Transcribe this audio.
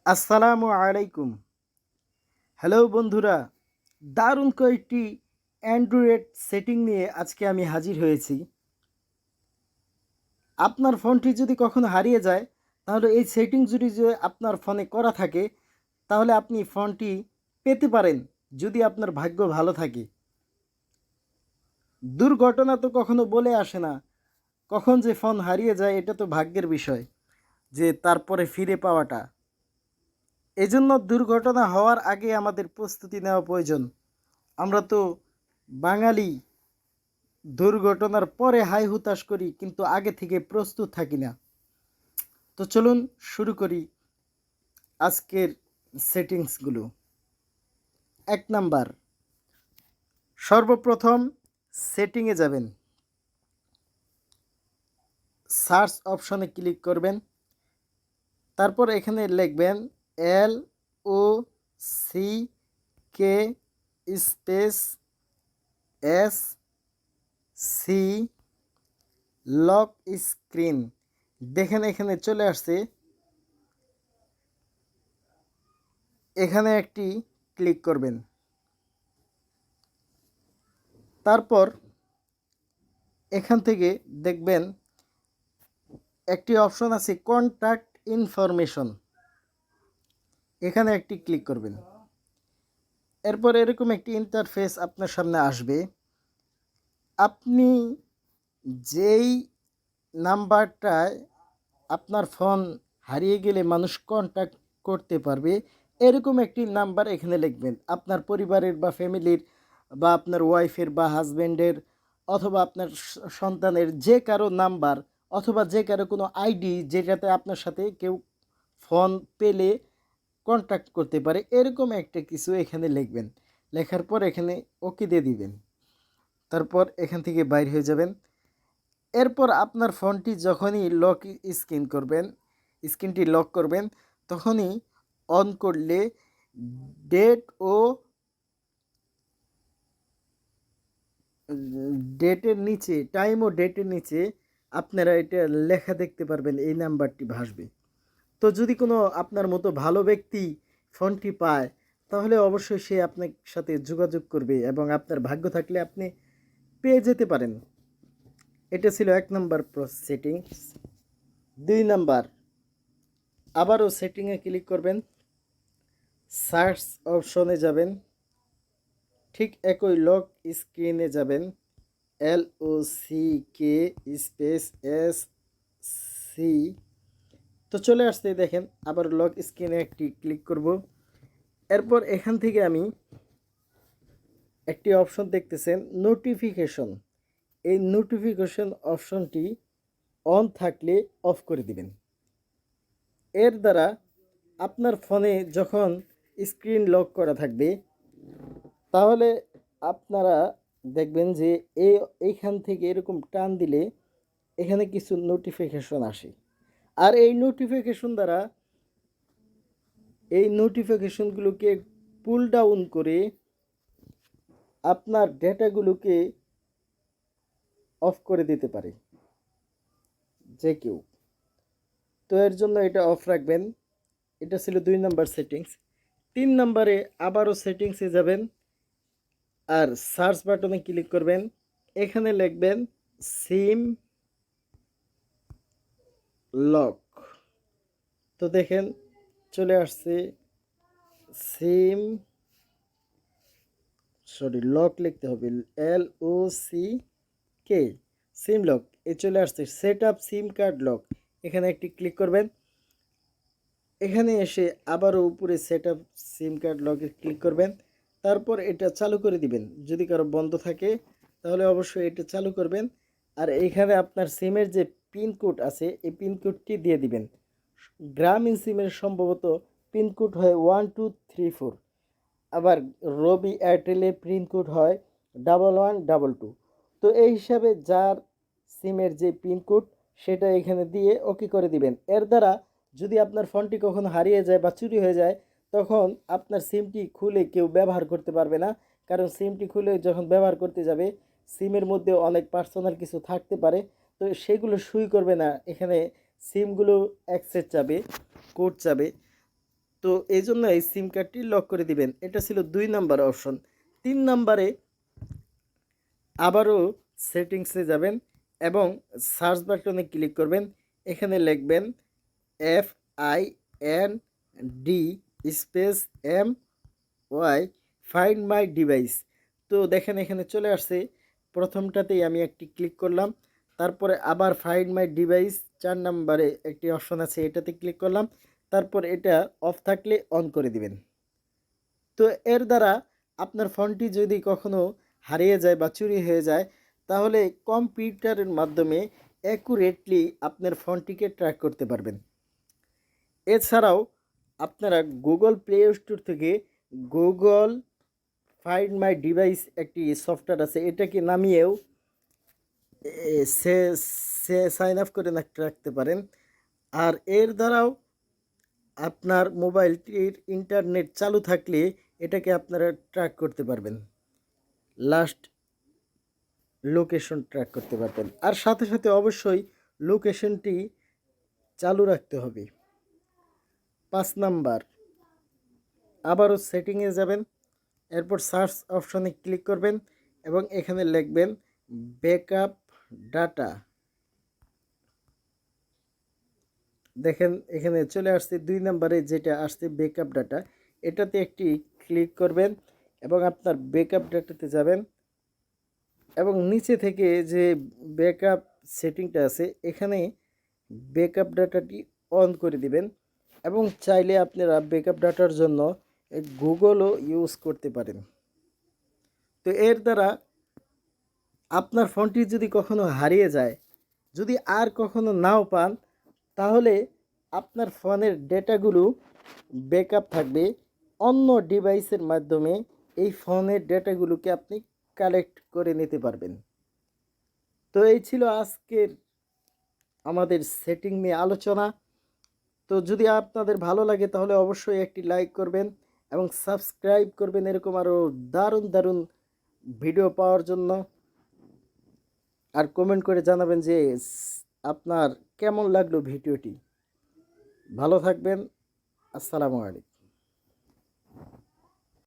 আসসালামু আলাইকুম। হ্যালো বন্ধুরা, দারুণ কয়েকটি অ্যান্ড্রয়েড সেটিং নিয়ে আজকে আমি হাজির হয়েছি। আপনার ফোনটি যদি কখনো হারিয়ে যায়, তাহলে এই সেটিং যদি আপনার ফোনে করা থাকে, তাহলে আপনি ফোনটি পেতে পারেন যদি আপনার ভাগ্য ভালো থাকে। দুর্ঘটনা তো কখনো বলে আসে না, কখন যে ফোন হারিয়ে যায় এটা তো ভাগ্যের বিষয়, যে তারপরে ফিরে পাওয়াটা। এজন্য দুর্ঘটনা হওয়ার আগে আমাদের প্রস্তুতি নেওয়া প্রয়োজন। আমরা তো বাঙালি, দুর্ঘটনার পরে হাই হুতাশ করি কিন্তু আগে থেকে প্রস্তুত থাকি না। তো চলুন শুরু করি আজকের সেটিংসগুলো। 1 নাম্বার, সর্বপ্রথম সেটিংয়ে যাবেন, সার্চ অপশনে ক্লিক করবেন, তারপর এখানে লিখবেন LOCK space SC lock screen. দেখেন এখানে চলে আসছে, এখানে একটি ক্লিক করবেন। তারপর এখান থেকে দেখবেন একটি অপশন আছে কন্ট্যাক্ট ইনফরমেশন, এখানে একটি ক্লিক করবেন। এরপর এরকম একটি ইন্টারফেস আপনার সামনে আসবে। আপনি যেই নাম্বারটায় আপনার ফোন হারিয়ে গেলে মানুষ কন্ট্যাক্ট করতে পারবে, এরকম একটি নাম্বার এখানে লিখবেন। আপনার পরিবারের বা ফ্যামিলির বা আপনার ওয়াইফের বা হাজব্যান্ডের অথবা আপনার সন্তানের যে কারো নাম্বার অথবা যে কারো কোনো আইডি যেটাতে আপনার সাথে কেউ ফোন পেলে কন্ট্যাক্ট করতে পারে, এরকম একটা কিছু এখানে লিখবেন। লেখার পর এখানে ওকে দিয়ে দিবেন। তারপর এখান থেকে বাইর হয়ে যাবেন। এরপর আপনার ফোনটি যখনই লক স্ক্রিনটি লক করবেন, তখনই অন করলে ডেট ও ডেটের নিচে, টাইম ও ডেটের নিচে আপনারা এটা লেখা দেখতে পারবেন, এই নাম্বারটি ভাসবে। তো যদি কোনো আপনার মতো ভালো ব্যক্তি ফোনটি পায়, তাহলে অবশ্যই সে আপনার সাথে যোগাযোগ করবে এবং আপনার ভাগ্য থাকলে আপনি পেয়ে যেতে পারেন। এটা ছিল 1 নাম্বার সেটিংস। 2 নাম্বার, আবারও সেটিংয়ে ক্লিক করবেন, সার্চ অপশনে যাবেন, ঠিক একই লক স্ক্রিনে যাবেন, LOCK স্পেস SC। তো চলে আসতে দেখেন, আবার লক স্ক্রিনে একটি ক্লিক করব। এরপর এখান থেকে আমি একটি অপশন দেখতেছেন নোটিফিকেশন, এই নোটিফিকেশন অপশনটি অন থাকলে অফ করে দিবেন। এর দ্বারা আপনার ফোনে যখন স্ক্রিন লক করা থাকবে, তাহলে আপনারা দেখবেন যে এইখান থেকে এরকম টান দিলে এখানে কিছু নোটিফিকেশন আসে। আর এই নোটিফিকেশনগুলোকে পুল ডাউন করে আপনার ডেটাগুলোকে অফ করে দিতে পারে যে কেউ। তো এর জন্য এটা অফ রাখবেন। এটা ছিল 2 নাম্বার সেটিংস। 3 নাম্বারে আবারও সেটিংসে যাবেন আর সার্চ বাটনে ক্লিক করবেন, এখানে লিখবেন সিম লক। তো দেখেন চলে আসছে সিম, লক লিখতে হবে, LOCK সিম লক। চলে আসছে সেট আপ সিম কার্ড লক, এখানে একটি ক্লিক করবেন। এখানে এসে আবারও উপরে সেট আপ সিম কার্ড লকে ক্লিক করবেন। তারপর এটা চালু করে দিবেন। যদি কারো বন্ধ থাকে তাহলে অবশ্যই এটা চালু করবেন। আর এখানে আপনার সিমের যে পিনকোড আছে, এই পিনকোডটি দিয়ে দিবেন। গ্রামীণ সিমের সম্ভবত পিনকোড হয় 1234, আবার রবি এয়ারটেলে পিনকোড হয় 1122। তো এই হিসাবে যার সিমের যে পিনকোড সেটা এখানে দিয়ে ওকে করে দিবেন। এর দ্বারা যদি আপনার ফোনটি কখনো হারিয়ে যায় বা চুরি হয়ে যায়, তখন আপনার সিমটি খুলে কেউ ব্যবহার করতে পারবে না। কারণ সিমটি খুলে যখন ব্যবহার করতে যাবে, সিমের মধ্যে অনেক পার্সোনাল কিছু থাকতে পারে, তো সেগুলো সুই করবে না। এখানে সিমগুলো অ্যাক্সেস চাবে, কোড চাবে। তো এই জন্য এই সিম কার্ডটি লক করে দিবেন। এটা ছিল 2 নাম্বার অপশন। 3 নাম্বারে আবারও সেটিংসে যাবেন এবং সার্চ বাটনে ক্লিক করবেন। এখানে লিখবেন FIND space MY find my device. তো দেখেন এখানে চলে আসছে। প্রথমটাতেই আমি একটি ক্লিক করলাম, তারপরে আবার ফাইন্ড মাই ডিভাইস 4 নাম্বারে একটি অপশন আছে, এটাতে ক্লিক করলাম। তারপর এটা অফ থাকলে অন করে দিবেন। তো এর দ্বারা আপনার ফোনটি যদি কখনো হারিয়ে যায় বা চুরি হয়ে যায়, তাহলে কম্পিউটারের মাধ্যমে অ্যাকুরেটলি আপনার ফোনটিকে ট্র্যাক করতে পারবেন। এছাড়াও আপনারা গুগল প্লে স্টোর থেকে গুগল ফাইন্ড মাই ডিভাইস একটি সফটওয়্যার আছে, এটাকে নামিয়েও সে সে সাইন আপ করে রাখতে পারেন। আর এর দ্বারাও আপনার মোবাইলটির ইন্টারনেট চালু থাকলে এটাকে আপনারা ট্র্যাক করতে পারবেন, লাস্ট লোকেশন ট্র্যাক করতে পারবেন। আর সাথে সাথে অবশ্যই লোকেশনটি চালু রাখতে হবে। 5 নাম্বার, আবারও সেটিংয়ে যাবেন, এরপর সার্চ অপশনে ক্লিক করবেন এবং এখানে লিখবেন ব্যাকআপ ডাটা। দেখেন এখানে চলে আসছে 2 নাম্বারে যেটা আসছে ব্যাকআপ ডাটা, এটাতে একটি ক্লিক করবেন এবং আপনার ব্যাকআপ ডাটাতে যাবেন এবং নিচে থেকে যে ব্যাকআপ সেটিংটা আছে এখানে ব্যাকআপ ডাটাটি অন করে দিবেন এবং চাইলে আপনারা ব্যাকআপ ডাটার জন্য গুগলও ইউজ করতে পারেন। তো এর দ্বারা আপনার ফোনটি যদি কখনো হারিয়ে যায়, যদি আর কখনো নাও পান, তাহলে আপনার ফোনের ডেটাগুলো ব্যাকআপ থাকবে। অন্য ডিভাইসের মাধ্যমে এই ফোনের ডেটাগুলোকে আপনি কালেক্ট করে নিতে পারবেন। তো এই ছিল আজকের আমাদের সেটিং নিয়ে আলোচনা। তো যদি আপনাদের ভালো লাগে তাহলে অবশ্যই একটি লাইক করবেন এবং সাবস্ক্রাইব করবেন এরকম আরও দারুণ দারুণ ভিডিও পাওয়ার জন্য। আর কমেন্ট করে জানাবেন যে আপনার কেমন লাগলো ভিডিওটি। ভালো থাকবেন। আসসালামু আলাইকুম।